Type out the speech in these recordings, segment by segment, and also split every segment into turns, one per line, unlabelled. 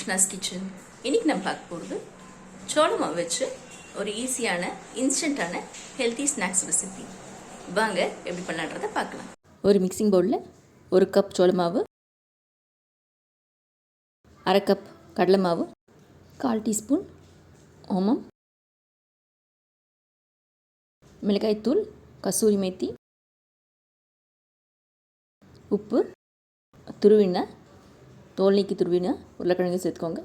Krishna's kitchen. இன்னைக்கு நம்ம பார்க்க போகிறது சோள மாவு வச்சு ஒரு ஈஸியான இன்ஸ்டன்டான ஹெல்த்தி ஸ்நாக்ஸ் ரெசிபி. வாங்க எப்படி பண்ணலான்றதை பார்க்கலாம். ஒரு மிக்சிங் பவுலில் 1 கப் சோள மாவு, 1/2 கப் கடலை மாவு, 1/4 டீஸ்பூன் ஓமம், மிளகாய்த்தூள், கசூரி மேத்தி, உப்பு, துருவின தோல் நீக்கி துருவின உருளைக்கிழங்கு சேர்த்துக்கோங்க.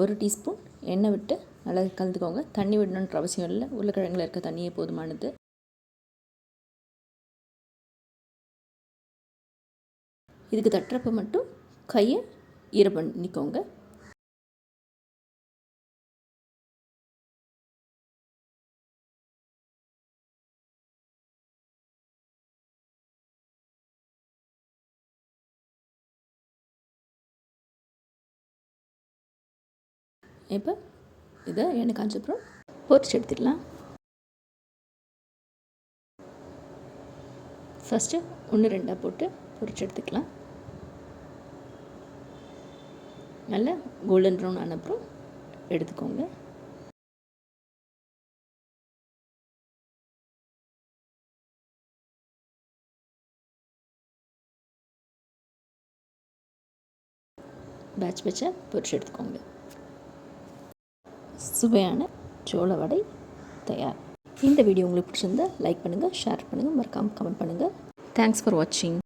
ஒரு டீஸ்பூன் எண்ணெய் விட்டு நல்லா கலந்துக்கோங்க. தண்ணி விடணுன்ற அவசியம் இல்லை, உருளைக்கிழங்குல இருக்க தண்ணியே போதுமானது. இதுக்கு தட்டுறப்ப மட்டும் கையை ஈரம் பண்ணிக்கோங்க. இப்போ இதை எண்ணெய் காஞ்சப்புறம் பொரிச்சு எடுத்துக்கலாம். ஃபஸ்ட்டு 1-2 போட்டு பொரிச்சு எடுத்துக்கலாம். நல்லா கோல்டன் ப்ரௌன் ஆன அப்புறம் எடுத்துக்கோங்க. பேட்ச் பேட்சாக பொரிச்சு எடுத்துக்கோங்க. சுவையான சோள வடை தயார். இந்த வீடியோ உங்களுக்கு பிடிச்சிருந்தா லைக் பண்ணுங்கள், ஷேர் பண்ணுங்கள், மறக்காமல் கமெண்ட் பண்ணுங்கள். தேங்க்ஸ் ஃபார் வாட்சிங்.